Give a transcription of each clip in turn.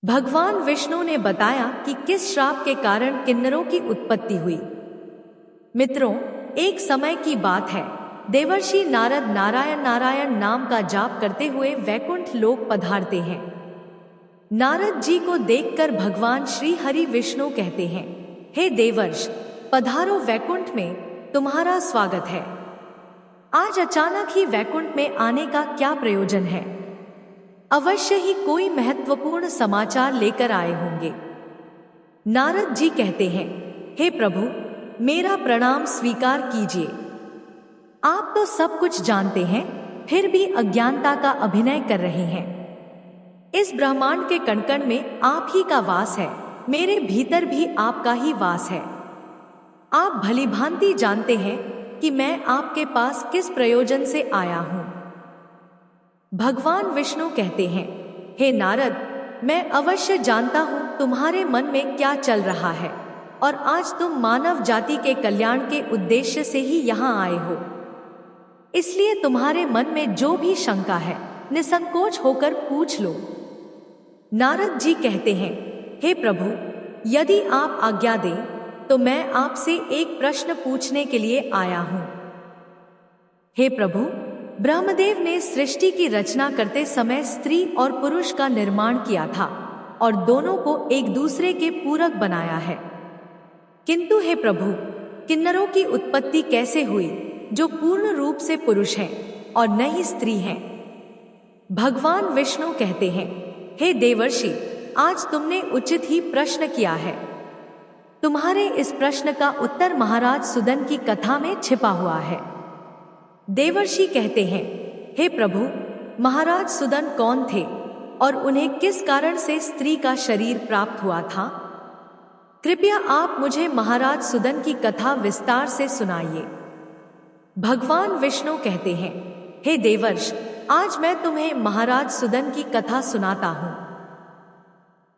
भगवान विष्णु ने बताया कि किस श्राप के कारण किन्नरों की उत्पत्ति हुई। मित्रों, एक समय की बात है। देवर्षि नारद नारायण नारायण नाम का जाप करते हुए वैकुंठ लोक पधारते हैं। नारद जी को देखकर भगवान श्री हरि विष्णु कहते हैं, हे देवर्ष, पधारो, वैकुंठ में तुम्हारा स्वागत है। आज अचानक ही वैकुंठ में आने का क्या प्रयोजन है? अवश्य ही कोई महत्वपूर्ण समाचार लेकर आए होंगे। नारद जी कहते हैं, हे प्रभु, मेरा प्रणाम स्वीकार कीजिए। आप तो सब कुछ जानते हैं, फिर भी अज्ञानता का अभिनय कर रहे हैं। इस ब्रह्मांड के कण-कण में आप ही का वास है, मेरे भीतर भी आपका ही वास है। आप भलीभांति जानते हैं कि मैं आपके पास किस प्रयोजन से आया हूं। भगवान विष्णु कहते हैं, हे नारद, मैं अवश्य जानता हूं तुम्हारे मन में क्या चल रहा है, और आज तुम मानव जाति के कल्याण के उद्देश्य से ही यहाँ आए हो। इसलिए तुम्हारे मन में जो भी शंका है, निसंकोच होकर पूछ लो। नारद जी कहते हैं, हे प्रभु, यदि आप आज्ञा दें तो मैं आपसे एक प्रश्न पूछने के लिए आया हूं। हे प्रभु, ब्रह्मदेव ने सृष्टि की रचना करते समय स्त्री और पुरुष का निर्माण किया था और दोनों को एक दूसरे के पूरक बनाया है। किंतु हे प्रभु, किन्नरों की उत्पत्ति कैसे हुई, जो पूर्ण रूप से पुरुष हैं और न ही स्त्री हैं? भगवान विष्णु कहते हैं, हे देवर्षि, आज तुमने उचित ही प्रश्न किया है। तुम्हारे इस प्रश्न का उत्तर महाराज सुदन की कथा में छिपा हुआ है। देवर्षि कहते हैं, हे प्रभु, महाराज सुदन कौन थे और उन्हें किस कारण से स्त्री का शरीर प्राप्त हुआ था? कृपया आप मुझे महाराज सुदन की कथा विस्तार से सुनाइए। भगवान विष्णु कहते हैं, हे देवर्ष, आज मैं तुम्हें महाराज सुदन की कथा सुनाता हूं।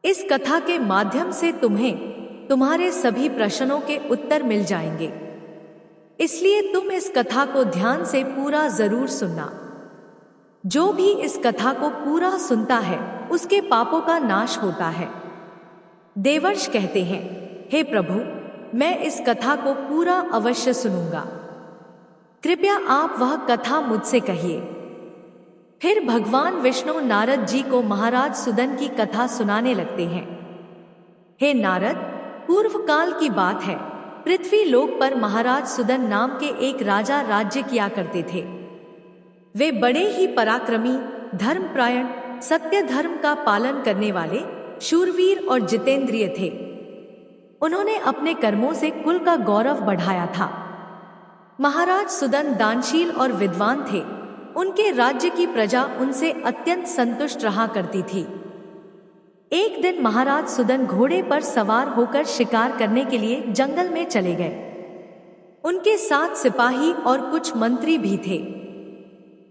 इस कथा के माध्यम से तुम्हें तुम्हारे सभी प्रश्नों के उत्तर मिल जाएंगे। इसलिए तुम इस कथा को ध्यान से पूरा जरूर सुनना। जो भी इस कथा को पूरा सुनता है, उसके पापों का नाश होता है। देवर्ष कहते हैं, हे प्रभु, मैं इस कथा को पूरा अवश्य सुनूंगा। कृपया आप वह कथा मुझसे कहिए। फिर भगवान विष्णु नारद जी को महाराज सुदन की कथा सुनाने लगते हैं। हे नारद, पूर्व काल की बात है। पृथ्वी लोक पर महाराज सुदन नाम के एक राजा राज्य किया करते थे। वे बड़े ही पराक्रमी, धर्मपरायण, सत्य धर्म का पालन करने वाले, शूरवीर और जितेंद्रिय थे। उन्होंने अपने कर्मों से कुल का गौरव बढ़ाया था। महाराज सुदन दानशील और विद्वान थे। उनके राज्य की प्रजा उनसे अत्यंत संतुष्ट रहा करती थी। एक दिन महाराज सुदन घोड़े पर सवार होकर शिकार करने के लिए जंगल में चले गए। उनके साथ सिपाही और कुछ मंत्री भी थे।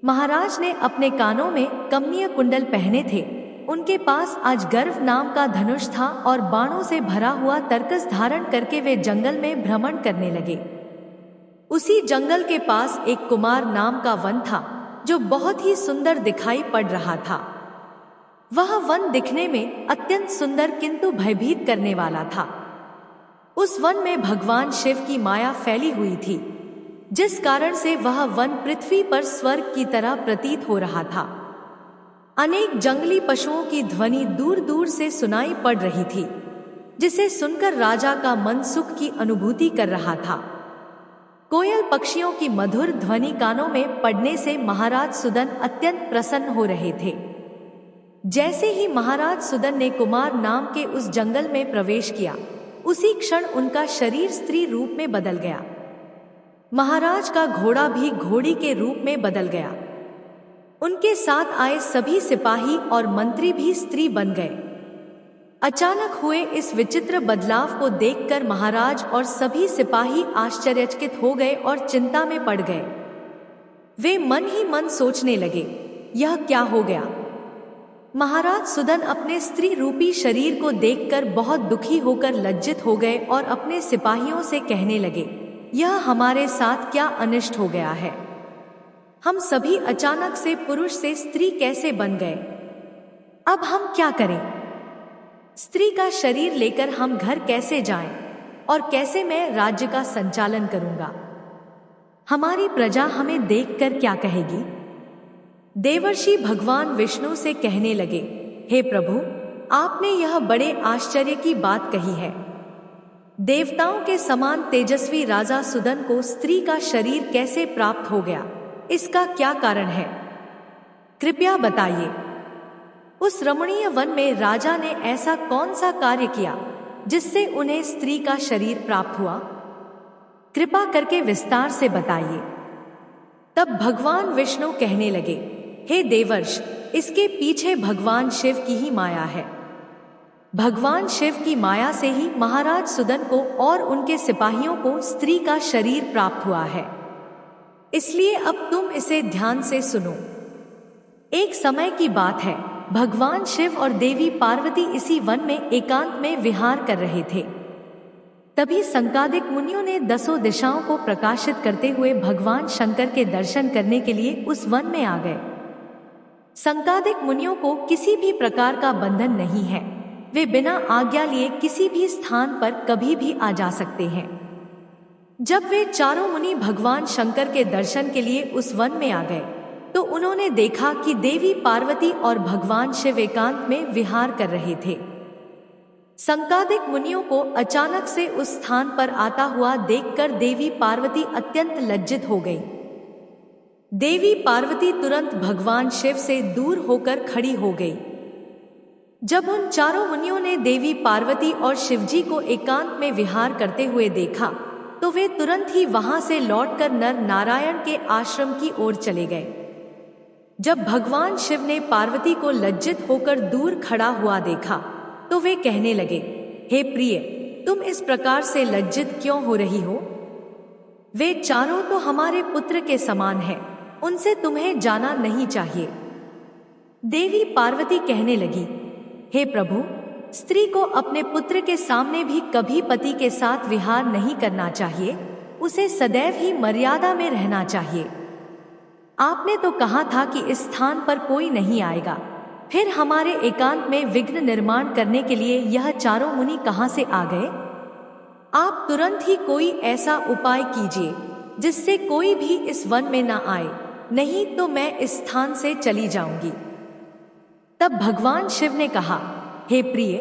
महाराज ने अपने कानों में कमनीय कुंडल पहने थे। उनके पास अजगर्व नाम का धनुष था और बाणों से भरा हुआ तरकस धारण करके वे जंगल में भ्रमण करने लगे। उसी जंगल के पास एक कुमार नाम का वन था, जो बहुत ही सुंदर दिखाई पड़ रहा था। वह वन दिखने में अत्यंत सुंदर किंतु भयभीत करने वाला था। उस वन में भगवान शिव की माया फैली हुई थी, जिस कारण से वह वन पृथ्वी पर स्वर्ग की तरह प्रतीत हो रहा था। अनेक जंगली पशुओं की ध्वनि दूर दूर से सुनाई पड़ रही थी, जिसे सुनकर राजा का मन सुख की अनुभूति कर रहा था। कोयल पक्षियों की मधुर ध्वनि कानों में पड़ने से महाराज सुदन अत्यंत प्रसन्न हो रहे थे। जैसे ही महाराज सुदन ने कुमार नाम के उस जंगल में प्रवेश किया, उसी क्षण उनका शरीर स्त्री रूप में बदल गया। महाराज का घोड़ा भी घोड़ी के रूप में बदल गया। उनके साथ आए सभी सिपाही और मंत्री भी स्त्री बन गए। अचानक हुए इस विचित्र बदलाव को देखकर महाराज और सभी सिपाही आश्चर्यचकित हो गए और चिंता में पड़ गए। वे मन ही मन सोचने लगे, यह क्या हो गया? महाराज सुदन अपने स्त्री रूपी शरीर को देखकर बहुत दुखी होकर लज्जित हो गए और अपने सिपाहियों से कहने लगे, यह हमारे साथ क्या अनिष्ट हो गया है? हम सभी अचानक से पुरुष से स्त्री कैसे बन गए? अब हम क्या करें? स्त्री का शरीर लेकर हम घर कैसे जाएं और कैसे मैं राज्य का संचालन करूंगा? हमारी प्रजा हमें देखकर क्या कहेगी? देवर्षि भगवान विष्णु से कहने लगे, हे प्रभु, आपने यह बड़े आश्चर्य की बात कही है। देवताओं के समान तेजस्वी राजा सुदन को स्त्री का शरीर कैसे प्राप्त हो गया? इसका क्या कारण है? कृपया बताइए। उस रमणीय वन में राजा ने ऐसा कौन सा कार्य किया जिससे उन्हें स्त्री का शरीर प्राप्त हुआ? कृपा करके विस्तार से बताइए। तब भगवान विष्णु कहने लगे, हे देवर्ष, इसके पीछे भगवान शिव की ही माया है। भगवान शिव की माया से ही महाराज सुदन को और उनके सिपाहियों को स्त्री का शरीर प्राप्त हुआ है। इसलिए अब तुम इसे ध्यान से सुनो। एक समय की बात है, भगवान शिव और देवी पार्वती इसी वन में एकांत में विहार कर रहे थे। तभी संकादिक मुनियों ने 10 दिशाओं को प्रकाशित करते हुए भगवान शंकर के दर्शन करने के लिए उस वन में आ गए। संकादिक मुनियों को किसी भी प्रकार का बंधन नहीं है, वे बिना आज्ञा लिए किसी भी स्थान पर कभी भी आ जा सकते हैं। जब वे चारों मुनि भगवान शंकर के दर्शन के लिए उस वन में आ गए तो उन्होंने देखा कि देवी पार्वती और भगवान शिव एकांत में विहार कर रहे थे। संकादिक मुनियों को अचानक से उस स्थान पर आता हुआ देखकर देवी पार्वती अत्यंत लज्जित हो गई। देवी पार्वती तुरंत भगवान शिव से दूर होकर खड़ी हो गई। जब उन चारों मुनियों ने देवी पार्वती और शिवजी को एकांत में विहार करते हुए देखा तो वे तुरंत ही वहां से लौटकर नर नारायण के आश्रम की ओर चले गए। जब भगवान शिव ने पार्वती को लज्जित होकर दूर खड़ा हुआ देखा तो वे कहने लगे, हे प्रिय, तुम इस प्रकार से लज्जित क्यों हो रही हो? वे चारों तो हमारे पुत्र के समान हैं, उनसे तुम्हें जाना नहीं चाहिए। देवी पार्वती कहने लगी, हे प्रभु, स्त्री को अपने पुत्र के सामने भी कभी पति के साथ विहार नहीं करना चाहिए, उसे सदैव ही मर्यादा में रहना चाहिए। आपने तो कहा था कि इस स्थान पर कोई नहीं आएगा, फिर हमारे एकांत में विघ्न निर्माण करने के लिए यह चारों मुनि कहां से आ गए? आप तुरंत ही कोई ऐसा उपाय कीजिए जिससे कोई भी इस वन में ना आए, नहीं तो मैं इस स्थान से चली जाऊंगी। तब भगवान शिव ने कहा, हे प्रिय,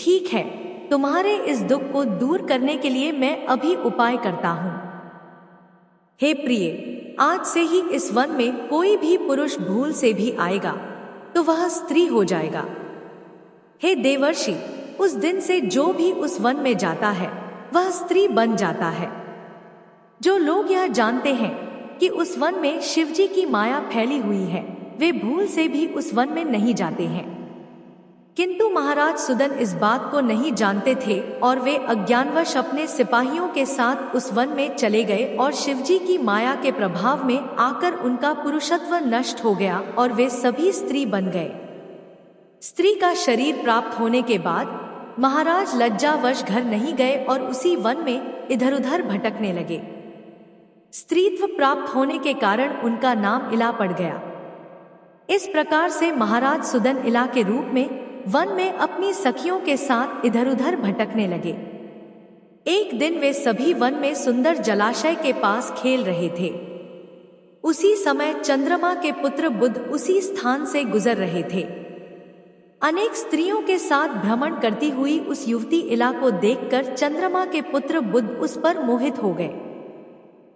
ठीक है, तुम्हारे इस दुख को दूर करने के लिए मैं अभी उपाय करता हूं। हे प्रिय, आज से ही इस वन में कोई भी पुरुष भूल से भी आएगा तो वह स्त्री हो जाएगा। हे देवर्षि, उस दिन से जो भी उस वन में जाता है वह स्त्री बन जाता है। जो लोग यह जानते हैं कि उस वन में शिवजी की माया फैली हुई है, वे भूल से भी उस वन में नहीं जाते हैं। किंतु महाराज सुदन इस बात को नहीं जानते थे और वे अज्ञानवश अपने सिपाहियों के साथ उस वन में चले गए और शिवजी की माया के प्रभाव में आकर उनका पुरुषत्व नष्ट हो गया और वे सभी स्त्री बन गए। स्त्री का शरीर प्राप्त होने के बाद महाराज लज्जावश घर नहीं गए और उसी वन में इधर उधर भटकने लगे। स्त्रीत्व प्राप्त होने के कारण उनका नाम इला पड़ गया। इस प्रकार से महाराज सुदन इला के रूप में वन में अपनी सखियों के साथ इधर उधर भटकने लगे। एक दिन वे सभी वन में सुंदर जलाशय के पास खेल रहे थे। उसी समय चंद्रमा के पुत्र बुध उसी स्थान से गुजर रहे थे। अनेक स्त्रियों के साथ भ्रमण करती हुई उस युवती इला को देखकर चंद्रमा के पुत्र बुध उस पर मोहित हो गए।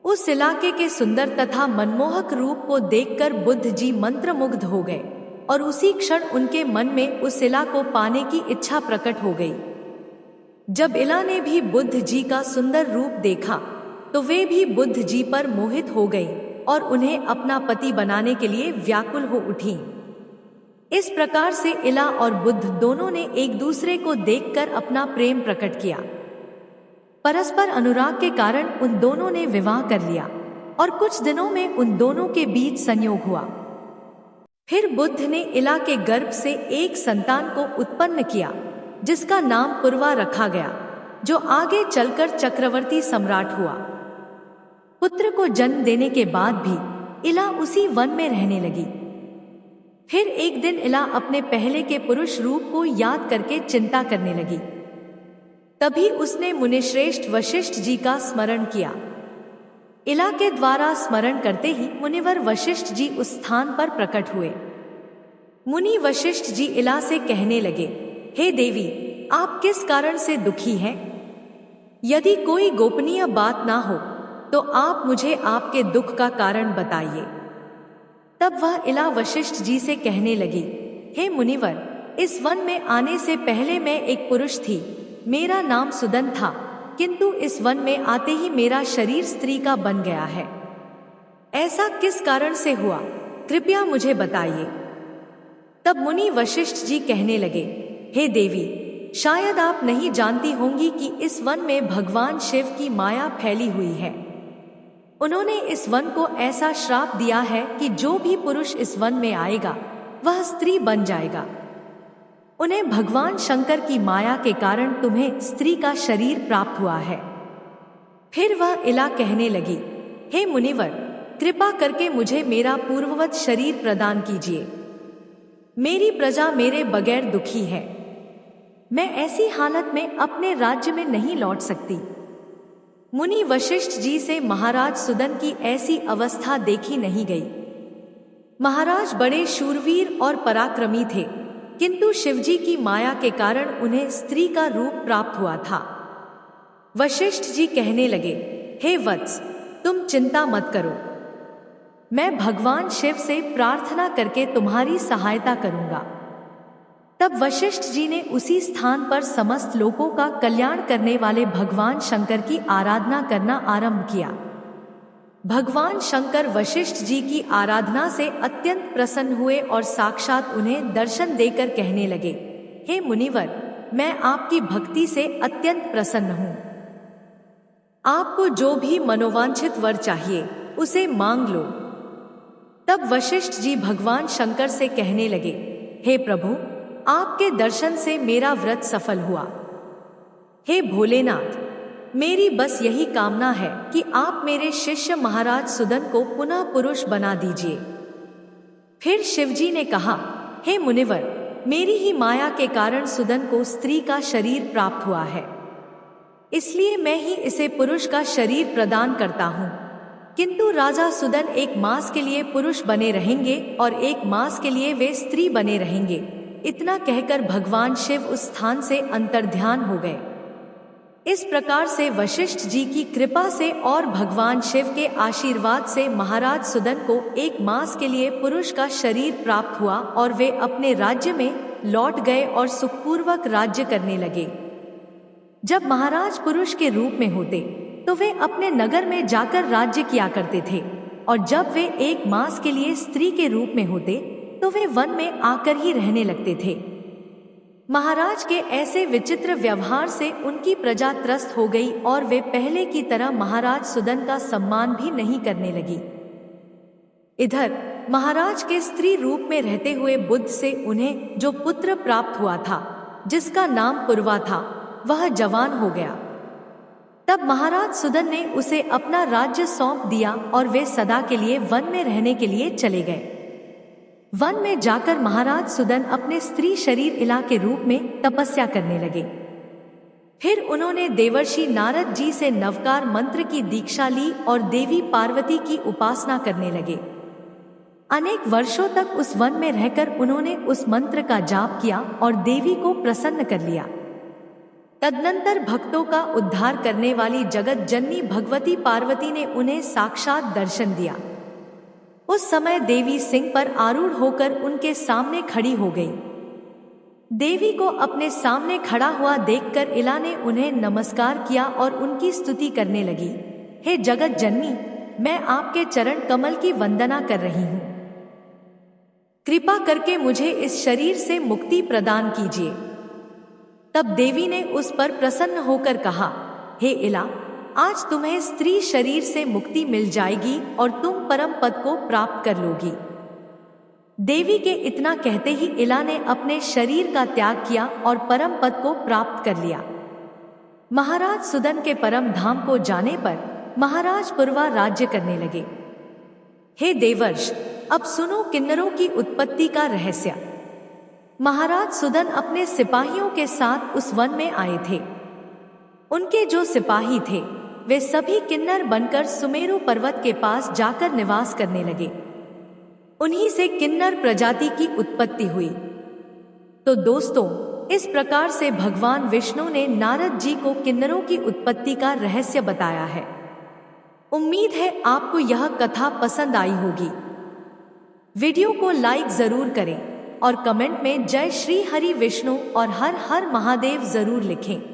उस इलाके के सुंदर तथा मनमोहक रूप को देखकर बुद्ध जी मंत्रमुग्ध हो गए और उसी क्षण उनके मन में उस इला को पाने की इच्छा प्रकट हो गई। जब इला ने भी बुद्ध जी का सुंदर रूप देखा तो वे भी बुद्ध जी पर मोहित हो गई और उन्हें अपना पति बनाने के लिए व्याकुल हो उठी। इस प्रकार से इला और बुद्ध दोनों ने एक दूसरे को देखकर अपना प्रेम प्रकट किया। परस्पर अनुराग के कारण उन दोनों ने विवाह कर लिया और कुछ दिनों में उन दोनों के बीच संयोग हुआ। फिर बुद्ध ने इला के गर्भ से एक संतान को उत्पन्न किया जिसका नाम पूर्वा रखा गया, जो आगे चलकर चक्रवर्ती सम्राट हुआ। पुत्र को जन्म देने के बाद भी इला उसी वन में रहने लगी। फिर एक दिन इला अपने पहले के पुरुष रूप को याद करके चिंता करने लगी। तभी उसने मुनिश्रेष्ठ वशिष्ठ जी का स्मरण किया। इला के द्वारा स्मरण करते ही मुनिवर वशिष्ठ जी उस स्थान पर प्रकट हुए। मुनि वशिष्ठ जी इला से कहने लगे, हे देवी, आप किस कारण से दुखी हैं? यदि कोई गोपनीय बात ना हो तो आप मुझे आपके दुख का कारण बताइए। तब वह इला वशिष्ठ जी से कहने लगी, हे मुनिवर, इस वन में आने से पहले मैं एक पुरुष थी, मेरा नाम सुदन था, किंतु इस वन में आते ही मेरा शरीर स्त्री का बन गया है। ऐसा किस कारण से हुआ, कृपया मुझे बताइए। तब मुनि वशिष्ठ जी कहने लगे, हे देवी, शायद आप नहीं जानती होंगी कि इस वन में भगवान शिव की माया फैली हुई है। उन्होंने इस वन को ऐसा श्राप दिया है कि जो भी पुरुष इस वन में आएगा वह स्त्री बन जाएगा। उन्हें भगवान शंकर की माया के कारण तुम्हें स्त्री का शरीर प्राप्त हुआ है। फिर वह इला कहने लगी, हे मुनिवर, कृपा करके मुझे मेरा पूर्ववत शरीर प्रदान कीजिए। मेरी प्रजा मेरे बगैर दुखी है। मैं ऐसी हालत में अपने राज्य में नहीं लौट सकती। मुनि वशिष्ठ जी से महाराज सुदन की ऐसी अवस्था देखी नहीं गई। महाराज बड़े शूरवीर और पराक्रमी थे, किंतु शिवजी की माया के कारण उन्हें स्त्री का रूप प्राप्त हुआ था। वशिष्ठ जी कहने लगे, हे वत्स, तुम चिंता मत करो, मैं भगवान शिव से प्रार्थना करके तुम्हारी सहायता करूंगा। तब वशिष्ठ जी ने उसी स्थान पर समस्त लोगों का कल्याण करने वाले भगवान शंकर की आराधना करना आरंभ किया। भगवान शंकर वशिष्ठ जी की आराधना से अत्यंत प्रसन्न हुए और साक्षात उन्हें दर्शन देकर कहने लगे, हे मुनिवर, मैं आपकी भक्ति से अत्यंत प्रसन्न हूँ। आपको जो भी मनोवांछित वर चाहिए उसे मांग लो। तब वशिष्ठ जी भगवान शंकर से कहने लगे, हे प्रभु, आपके दर्शन से मेरा व्रत सफल हुआ। हे भोलेनाथ, मेरी बस यही कामना है कि आप मेरे शिष्य महाराज सुदन को पुनः पुरुष बना दीजिए। फिर शिवजी ने कहा, हे मुनिवर, मेरी ही माया के कारण सुदन को स्त्री का शरीर प्राप्त हुआ है, इसलिए मैं ही इसे पुरुष का शरीर प्रदान करता हूँ। किंतु राजा सुदन एक मास के लिए पुरुष बने रहेंगे और एक मास के लिए वे स्त्री बने रहेंगे। इतना कहकर भगवान शिव उस स्थान से अंतर्ध्यान हो गए। इस प्रकार से वशिष्ठ जी की कृपा से और भगवान शिव के आशीर्वाद से महाराज सुदन को एक मास के लिए पुरुष का शरीर प्राप्त हुआ और वे अपने राज्य में लौट गए और सुखपूर्वक राज्य करने लगे। जब महाराज पुरुष के रूप में होते तो वे अपने नगर में जाकर राज्य किया करते थे, और जब वे एक मास के लिए स्त्री के रूप में होते तो वे वन में आकर ही रहने लगते थे। महाराज के ऐसे विचित्र व्यवहार से उनकी प्रजा त्रस्त हो गई और वे पहले की तरह महाराज सुदन का सम्मान भी नहीं करने लगी। इधर महाराज के स्त्री रूप में रहते हुए बुद्ध से उन्हें जो पुत्र प्राप्त हुआ था, जिसका नाम पुरवा था, वह जवान हो गया। तब महाराज सुदन ने उसे अपना राज्य सौंप दिया और वे सदा के लिए वन में रहने के लिए चले गए। वन में जाकर महाराज सुदन अपने स्त्री शरीर इला के रूप में तपस्या करने लगे। फिर उन्होंने देवर्षि नारद जी से नवकार मंत्र की दीक्षा ली और देवी पार्वती की उपासना करने लगे। अनेक वर्षों तक उस वन में रहकर उन्होंने उस मंत्र का जाप किया और देवी को प्रसन्न कर लिया। तदनंतर भक्तों का उद्धार करने वाली जगत जननी भगवती पार्वती ने उन्हें साक्षात दर्शन दिया। उस समय देवी सिंह पर आरूढ़ होकर उनके सामने खड़ी हो गई। देवी को अपने सामने खड़ा हुआ देखकर इला ने उन्हें नमस्कार किया और उनकी स्तुति करने लगी। हे जगत जननी, मैं आपके चरण कमल की वंदना कर रही हूँ। कृपा करके मुझे इस शरीर से मुक्ति प्रदान कीजिए। तब देवी ने उस पर प्रसन्न होकर कहा, हे इला, आज तुम्हें स्त्री शरीर से मुक्ति मिल जाएगी और तुम परम पद को प्राप्त कर लोगी। देवी के इतना कहते ही इला ने अपने शरीर का त्याग किया और परम पद को प्राप्त कर लिया। महाराज सुदन के परम धाम को जाने पर महाराज पुरवा राज्य करने लगे। हे देवर्ष, अब सुनो किन्नरों की उत्पत्ति का रहस्य। महाराज सुदन अपने सिपाहियों के साथ उस वन में आए थे। उनके जो सिपाही थे वे सभी किन्नर बनकर सुमेरु पर्वत के पास जाकर निवास करने लगे। उन्हीं से किन्नर प्रजाति की उत्पत्ति हुई। तो दोस्तों, इस प्रकार से भगवान विष्णु ने नारद जी को किन्नरों की उत्पत्ति का रहस्य बताया है। उम्मीद है आपको यह कथा पसंद आई होगी। वीडियो को लाइक जरूर करें और कमेंट में जय श्री हरि विष्णु और हर हर महादेव जरूर लिखें।